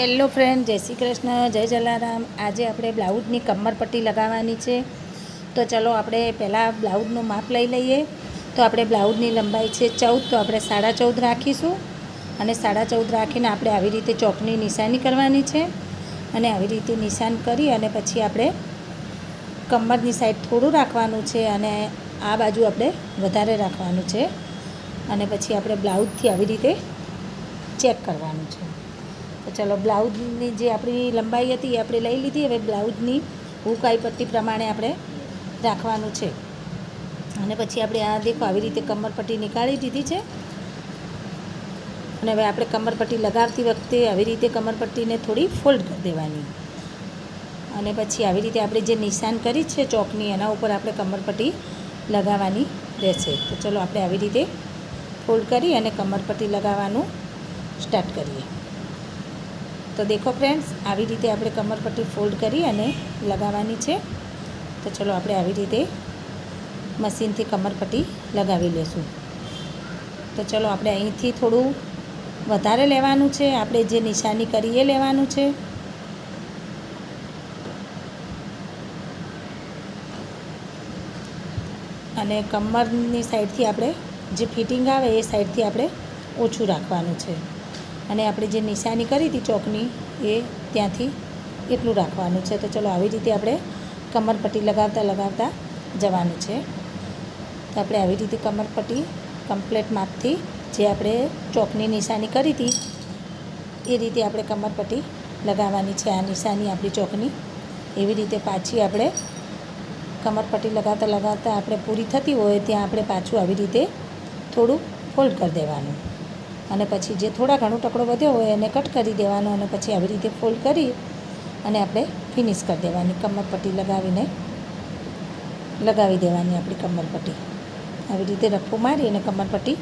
Hello friend, જય શ્રી કૃષ્ણ, જય જલારામ। આજે આપણે બ્લાઉઝની કમરપટ્ટી લગાવવાની છે। તો ચલો આપણે પહેલાં બ્લાઉઝનું માપ લઈ લઈએ। તો આપણે બ્લાઉઝની લંબાઈ છે 14, તો આપણે 14.5 રાખીશું। અને 14.5 રાખીને આપણે આવી રીતે ચોકની નિશાની કરવાની છે। અને આવી રીતે નિશાન કરી અને પછી આપણે કમરની સાઈડ થોડું રાખવાનું છે અને આ બાજુ આપણે વધારે રાખવાનું છે। અને પછી આપણે બ્લાઉઝથી આવી રીતે ચેક કરવાનું છે। તો ચલો, બ્લાઉઝની જે આપણી લંબાઈ હતી એ આપણે લઈ લીધી। હવે બ્લાઉઝની હુકાઈ પટ્ટી પ્રમાણે આપણે રાખવાનું છે। અને પછી આપણે આ દેખો આવી રીતે કમરપટ્ટી નીકાળી દીધી છે। અને હવે આપણે કમરપટ્ટી લગાવતી વખતે આવી રીતે કમરપટ્ટીને થોડી ફોલ્ડ કરી દેવાની। અને પછી આવી રીતે આપણે જે નિશાન કરી છે ચોકની, એના ઉપર આપણે કમરપટ્ટી લગાવવાની રહેશે। તો ચલો આપણે આવી રીતે ફોલ્ડ કરી અને કમરપટ્ટી લગાવવાનું સ્ટાર્ટ કરીએ। તો દેખો ફ્રેન્ડ્સ, આવી રીતે આપણે કમરપટ્ટી ફોલ્ડ કરી અને લગાવવાની છે। તો ચલો આપણે આવી રીતે મશીનથી કમરપટ્ટી લગાવી લેશું। તો ચલો આપણે અહીંથી થોડું વધારે લેવાનું છે, આપણે જે નિશાની કરી એ લેવાનું છે। અને કમરની સાઈડથી આપણે જે ફિટિંગ આવે એ સાઈડથી આપણે ઓછું રાખવાનું છે। અને આપણે જે નિશાની કરી હતી ચોકની એ ત્યાંથી એટલું રાખવાનું છે। તો ચલો આવી રીતે આપણે કમરપટ્ટી લગાવતા લગાવતા જવાનું છે। તો આપણે આવી રીતે કમરપટ્ટી કમ્પ્લીટ માપથી જે આપણે ચોકની નિશાની કરી હતી એ રીતે આપણે કમરપટ્ટી લગાવવાની છે। આ નિશાની આપણી ચોકની એવી રીતે પાછી આપણે કમરપટ્ટી લગાવતા લગાવતા આપણે પૂરી થતી હોય ત્યાં આપણે પાછું આવી રીતે થોડું ફોલ્ડ કરી દેવાનું। અને પછી જે થોડા ઘણો ટુકડો વધ્યો હોય એને કટ કરી દેવાનો। અને પછી આવી રીતે ફોલ્ડ કરી અને આપણે ફિનિશ કરી દેવાની। કમરપટ્ટી લગાવી દેવાની આપણી કમરપટ્ટી આવી રીતે રફો મારી અને કમરપટ્ટી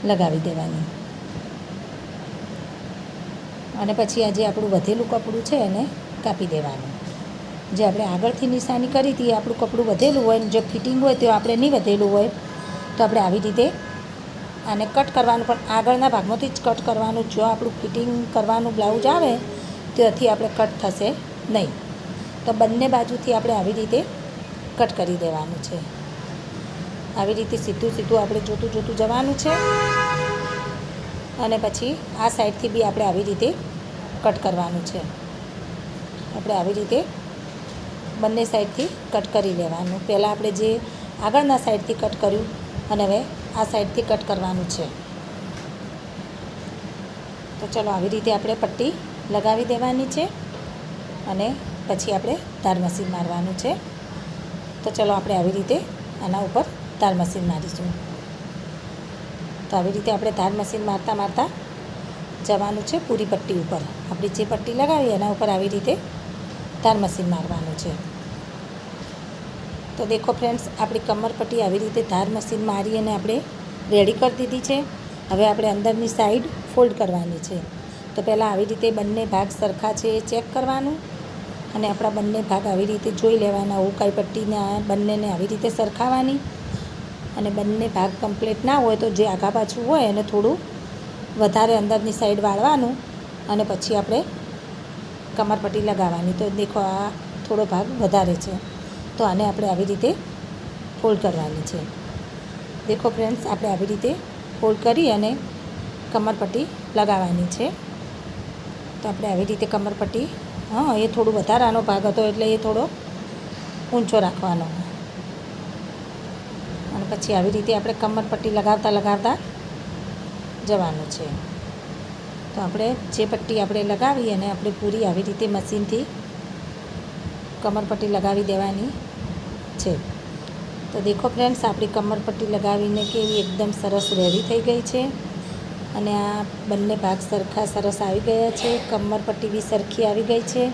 લગાવી દેવાની। અને પછી આ જે આપણું વધેલું કપડું છે એને કાપી દેવાનું। જે આપણે આગળથી નિશાની કરી હતી એ આપણું કપડું વધેલું હોય, જો ફિટિંગ હોય તો આપણે નહીં વધેલું હોય તો આપણે આવી રીતે આને કટ કરવાનું, પણ આગળના ભાગમાંથી જ કટ કરવાનું। જો આપણું ફિટિંગ કરવાનું બ્લાઉઝ આવે ત્યાંથી આપણે કટ થશે નહીં। તો બંને બાજુથી આપણે આવી રીતે કટ કરી દેવાનું છે। આવી રીતે સીધું સીધું આપણે જોતું જોતું જવાનું છે। અને પછી આ સાઈડથી બી આપણે આવી રીતે કટ કરવાનું છે। આપણે આવી રીતે બંને સાઈડથી કટ કરી લેવાનું। પહેલાં આપણે જે આગળના સાઈડથી કટ કર્યું અને હવે આ સાઈડથી કટ કરવાનું છે। તો ચલો આવી રીતે આપણે પટ્ટી લગાવી દેવાની છે અને પછી આપણે ધાર મશીન મારવાનું છે। તો ચલો આપણે આવી રીતે આના ઉપર ધાર મશીન મારીશું। તો આવી રીતે આપણે ધાર મશીન મારતા મારતા જવાનું છે પૂરી પટ્ટી ઉપર। આપણે જે પટ્ટી લગાવી એના ઉપર આવી રીતે ધાર મશીન મારવાનું છે। તો દેખો ફ્રેન્ડ્સ, આપણી કમરપટ્ટી આવી રીતે ધાર મશીન મારી અને આપણે રેડી કરી દીધી છે। હવે આપણે અંદરની સાઈડ ફોલ્ડ કરવાની છે। તો પહેલાં આવી રીતે બંને ભાગ સરખા છે એ ચેક કરવાનું અને આપણા બંને ભાગ આવી રીતે જોઈ લેવાના। હુકાઈ પટ્ટીને બંનેને આવી રીતે સરખાવવાની અને બંને ભાગ કમ્પ્લીટ ના હોય તો જે આગા પાછું હોય એને થોડું વધારે અંદરની સાઈડ વાળવાનું અને પછી આપણે કમરપટ્ટી લગાવવાની। તો દેખો આ થોડો ભાગ વધારે છે તો આને આપણે આવી રીતે ફોલ્ડ કરવાની છે। દેખો ફ્રેન્ડ્સ, આપણે આવી રીતે ફોલ્ડ કરી અને કમરપટ્ટી લગાવવાની છે। તો આપણે આવી રીતે કમરપટ્ટી, એ થોડું વધારાનો ભાગ હતો એટલે એ થોડો ઊંચો રાખવાનો અને પછી આવી રીતે આપણે કમરપટ્ટી લગાવતા લગાવતા જવાનું છે। તો આપણે જે પટ્ટી આપણે લગાવી અને આપણે પૂરી આવી રીતે મશીનથી કમરપટ્ટી લગાવી દેવાની છે। તો દેખો ફ્રેન્ડ્સ, આપણી કમરપટ્ટી લગાવીને કેવી એકદમ સરસ રેડી થઈ ગઈ છે અને આ બંને ભાગ સરખા સરસ આવી ગયા છે। કમરપટ્ટી બી સરખી આવી ગઈ છે।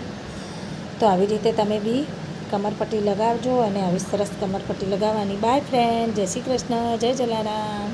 તો આવી રીતે તમે બી કમરપટ્ટી લગાવજો અને આવી સરસ કમરપટ્ટી લગાવવાની। બાય ફ્રેન્ડ, જય શ્રી કૃષ્ણ, જય જલારામ।